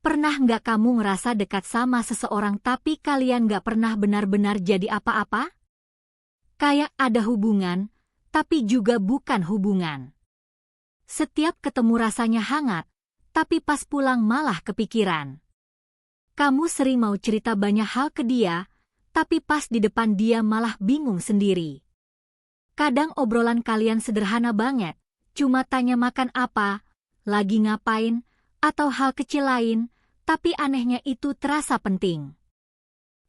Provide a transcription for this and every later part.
Pernah nggak kamu ngerasa dekat sama seseorang tapi kalian nggak pernah benar-benar jadi apa-apa? Kayak ada hubungan, tapi juga bukan hubungan. Setiap ketemu rasanya hangat, tapi pas pulang malah kepikiran. Kamu sering mau cerita banyak hal ke dia, tapi pas di depan dia malah bingung sendiri. Kadang obrolan kalian sederhana banget, cuma tanya makan apa, lagi ngapain, atau hal kecil lain, tapi anehnya itu terasa penting.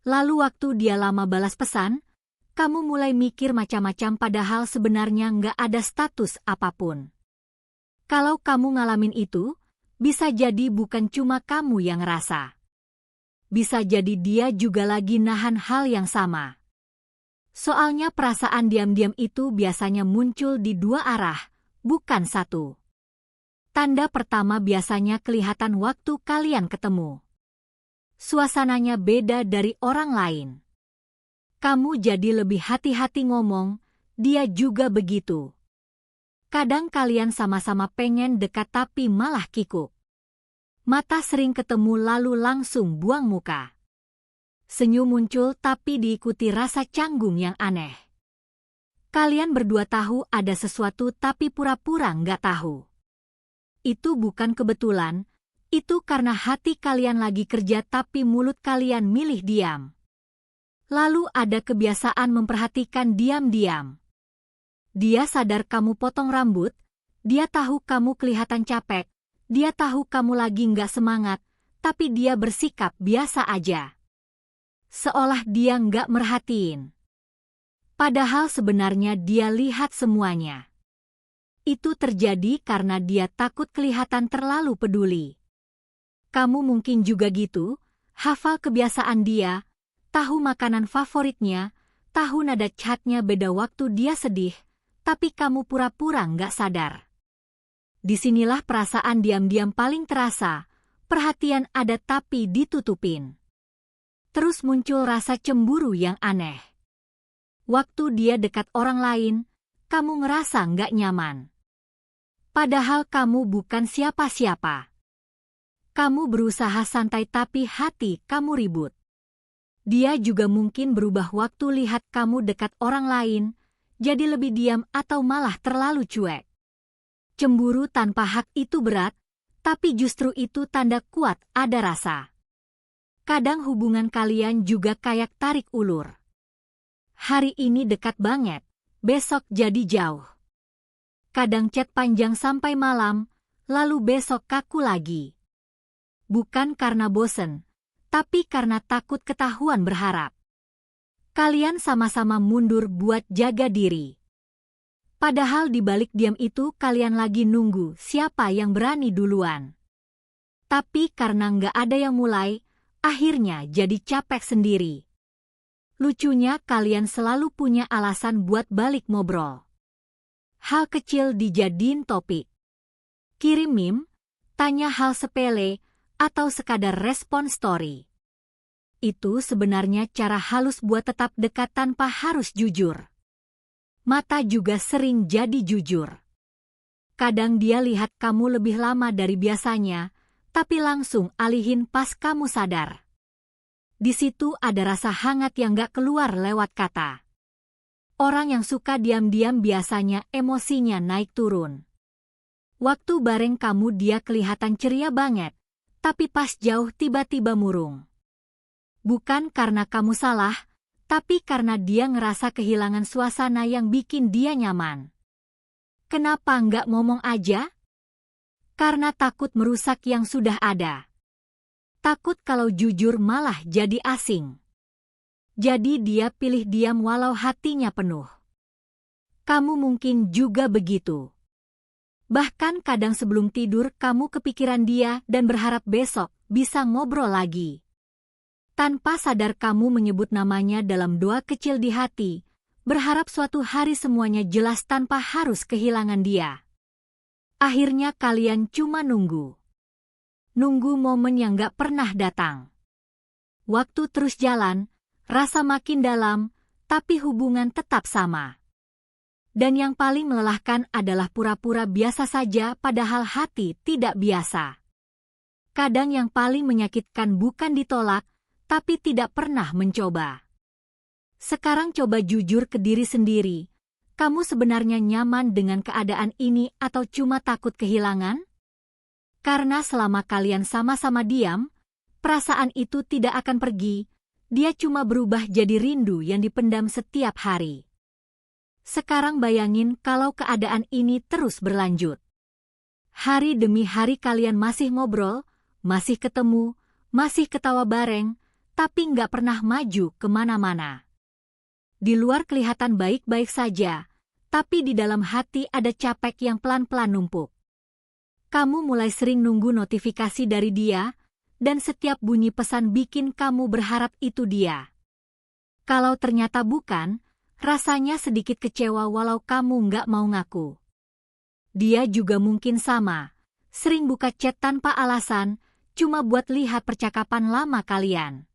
Lalu waktu dia lama balas pesan, kamu mulai mikir macam-macam padahal sebenarnya nggak ada status apapun. Kalau kamu ngalamin itu, bisa jadi bukan cuma kamu yang ngerasa. Bisa jadi dia juga lagi nahan hal yang sama. Soalnya perasaan diam-diam itu biasanya muncul di dua arah, bukan satu. Tanda pertama biasanya kelihatan waktu kalian ketemu. Suasananya beda dari orang lain. Kamu jadi lebih hati-hati ngomong, dia juga begitu. Kadang kalian sama-sama pengen dekat tapi malah kikuk. Mata sering ketemu lalu langsung buang muka. Senyum muncul tapi diikuti rasa canggung yang aneh. Kalian berdua tahu ada sesuatu tapi pura-pura nggak tahu. Itu bukan kebetulan, itu karena hati kalian lagi kerja tapi mulut kalian milih diam. Lalu ada kebiasaan memperhatikan diam-diam. Dia sadar kamu potong rambut, dia tahu kamu kelihatan capek, dia tahu kamu lagi nggak semangat, tapi dia bersikap biasa aja. Seolah dia nggak merhatiin. Padahal sebenarnya dia lihat semuanya. Itu terjadi karena dia takut kelihatan terlalu peduli. Kamu mungkin juga gitu, hafal kebiasaan dia, tahu makanan favoritnya, tahu nada chatnya beda waktu dia sedih, tapi kamu pura-pura nggak sadar. Disinilah perasaan diam-diam paling terasa, perhatian ada tapi ditutupin. Terus muncul rasa cemburu yang aneh. Waktu dia dekat orang lain, kamu ngerasa nggak nyaman. Padahal kamu bukan siapa-siapa. Kamu berusaha santai tapi hati kamu ribut. Dia juga mungkin berubah waktu lihat kamu dekat orang lain, jadi lebih diam atau malah terlalu cuek. Cemburu tanpa hak itu berat, tapi justru itu tanda kuat ada rasa. Kadang hubungan kalian juga kayak tarik ulur. Hari ini dekat banget, besok jadi jauh. Kadang chat panjang sampai malam, lalu besok kaku lagi. Bukan karena bosen, tapi karena takut ketahuan berharap. Kalian sama-sama mundur buat jaga diri. Padahal di balik diam itu kalian lagi nunggu siapa yang berani duluan. Tapi karena nggak ada yang mulai, akhirnya jadi capek sendiri. Lucunya kalian selalu punya alasan buat balik ngobrol. Hal kecil dijadiin topik. Kirim meme, tanya hal sepele, atau sekadar respon story. Itu sebenarnya cara halus buat tetap dekat tanpa harus jujur. Mata juga sering jadi jujur. Kadang dia lihat kamu lebih lama dari biasanya, tapi langsung alihin pas kamu sadar. Di situ ada rasa hangat yang gak keluar lewat kata. Orang yang suka diam-diam biasanya emosinya naik turun. Waktu bareng kamu dia kelihatan ceria banget, tapi pas jauh tiba-tiba murung. Bukan karena kamu salah, tapi karena dia ngerasa kehilangan suasana yang bikin dia nyaman. Kenapa nggak ngomong aja? Karena takut merusak yang sudah ada. Takut kalau jujur malah jadi asing. Jadi dia pilih diam walau hatinya penuh. Kamu mungkin juga begitu. Bahkan kadang sebelum tidur kamu kepikiran dia dan berharap besok bisa ngobrol lagi. Tanpa sadar kamu menyebut namanya dalam doa kecil di hati, berharap suatu hari semuanya jelas tanpa harus kehilangan dia. Akhirnya kalian cuma nunggu. Nunggu momen yang gak pernah datang. Waktu terus jalan, rasa makin dalam, tapi hubungan tetap sama. Dan yang paling melelahkan adalah pura-pura biasa saja padahal hati tidak biasa. Kadang yang paling menyakitkan bukan ditolak, tapi tidak pernah mencoba. Sekarang coba jujur ke diri sendiri. Kamu sebenarnya nyaman dengan keadaan ini atau cuma takut kehilangan? Karena selama kalian sama-sama diam, perasaan itu tidak akan pergi. Dia cuma berubah jadi rindu yang dipendam setiap hari. Sekarang bayangin kalau keadaan ini terus berlanjut. Hari demi hari kalian masih ngobrol, masih ketemu, masih ketawa bareng, tapi nggak pernah maju kemana-mana. Di luar kelihatan baik-baik saja, tapi di dalam hati ada capek yang pelan-pelan numpuk. Kamu mulai sering nunggu notifikasi dari dia, dan setiap bunyi pesan bikin kamu berharap itu dia. Kalau ternyata bukan, rasanya sedikit kecewa walau kamu nggak mau ngaku. Dia juga mungkin sama, sering buka chat tanpa alasan, cuma buat lihat percakapan lama kalian.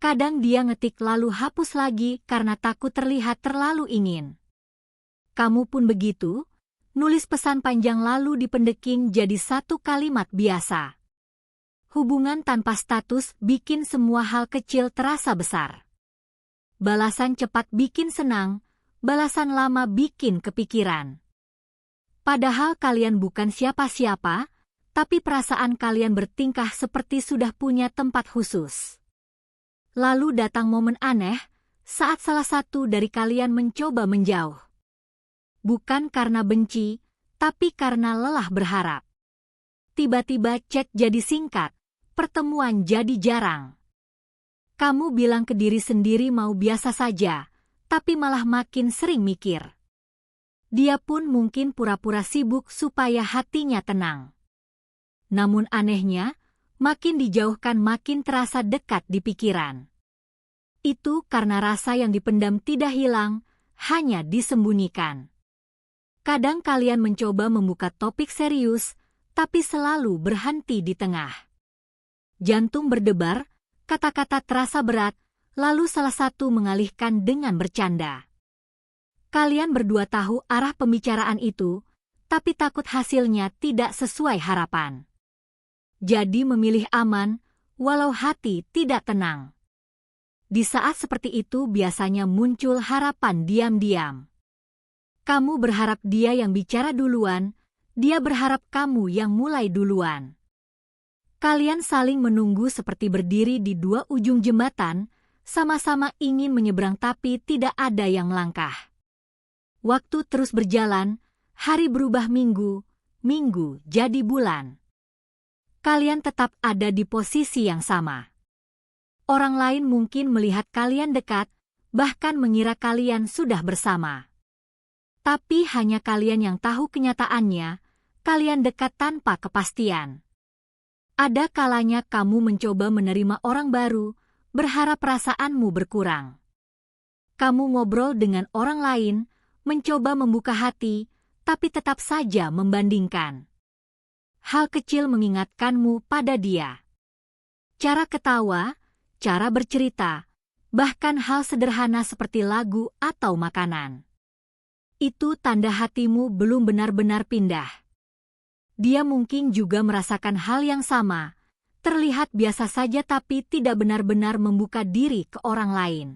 Kadang dia ngetik lalu hapus lagi karena takut terlihat terlalu ingin. Kamu pun begitu, nulis pesan panjang lalu dipendekin jadi satu kalimat biasa. Hubungan tanpa status bikin semua hal kecil terasa besar. Balasan cepat bikin senang, balasan lama bikin kepikiran. Padahal kalian bukan siapa-siapa, tapi perasaan kalian bertingkah seperti sudah punya tempat khusus. Lalu datang momen aneh, saat salah satu dari kalian mencoba menjauh. Bukan karena benci, tapi karena lelah berharap. Tiba-tiba chat jadi singkat, pertemuan jadi jarang. Kamu bilang ke diri sendiri mau biasa saja, tapi malah makin sering mikir. Dia pun mungkin pura-pura sibuk supaya hatinya tenang. Namun anehnya, makin dijauhkan makin terasa dekat di pikiran. Itu karena rasa yang dipendam tidak hilang, hanya disembunyikan. Kadang kalian mencoba membuka topik serius, tapi selalu berhenti di tengah. Jantung berdebar, kata-kata terasa berat, lalu salah satu mengalihkan dengan bercanda. Kalian berdua tahu arah pembicaraan itu, tapi takut hasilnya tidak sesuai harapan. Jadi memilih aman, walau hati tidak tenang. Di saat seperti itu biasanya muncul harapan diam-diam. Kamu berharap dia yang bicara duluan, dia berharap kamu yang mulai duluan. Kalian saling menunggu seperti berdiri di dua ujung jembatan, sama-sama ingin menyeberang tapi tidak ada yang melangkah. Waktu terus berjalan, hari berubah minggu, minggu jadi bulan. Kalian tetap ada di posisi yang sama. Orang lain mungkin melihat kalian dekat, bahkan mengira kalian sudah bersama. Tapi hanya kalian yang tahu kenyataannya, kalian dekat tanpa kepastian. Ada kalanya kamu mencoba menerima orang baru, berharap perasaanmu berkurang. Kamu ngobrol dengan orang lain, mencoba membuka hati, tapi tetap saja membandingkan. Hal kecil mengingatkanmu pada dia. Cara ketawa, cara bercerita, bahkan hal sederhana seperti lagu atau makanan. Itu tanda hatimu belum benar-benar pindah. Dia mungkin juga merasakan hal yang sama, terlihat biasa saja tapi tidak benar-benar membuka diri ke orang lain.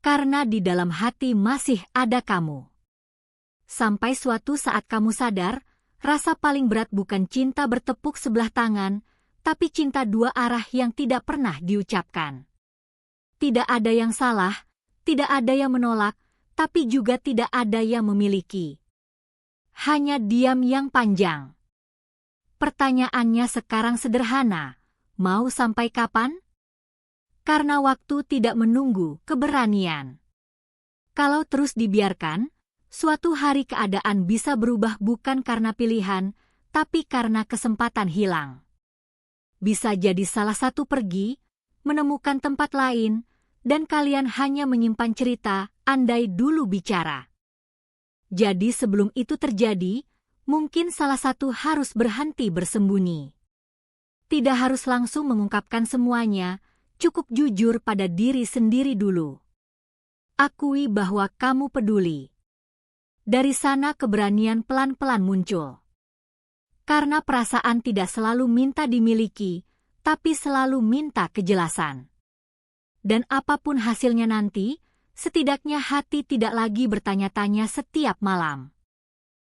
Karena di dalam hati masih ada kamu. Sampai suatu saat kamu sadar, rasa paling berat bukan cinta bertepuk sebelah tangan, tapi cinta dua arah yang tidak pernah diucapkan. Tidak ada yang salah, tidak ada yang menolak, tapi juga tidak ada yang memiliki. Hanya diam yang panjang. Pertanyaannya sekarang sederhana, mau sampai kapan? Karena waktu tidak menunggu keberanian. Kalau terus dibiarkan, suatu hari keadaan bisa berubah bukan karena pilihan, tapi karena kesempatan hilang. Bisa jadi salah satu pergi, menemukan tempat lain, dan kalian hanya menyimpan cerita, andai dulu bicara. Jadi sebelum itu terjadi, mungkin salah satu harus berhenti bersembunyi. Tidak harus langsung mengungkapkan semuanya, cukup jujur pada diri sendiri dulu. Akui bahwa kamu peduli. Dari sana keberanian pelan-pelan muncul. Karena perasaan tidak selalu minta dimiliki, tapi selalu minta kejelasan. Dan apapun hasilnya nanti, setidaknya hati tidak lagi bertanya-tanya setiap malam.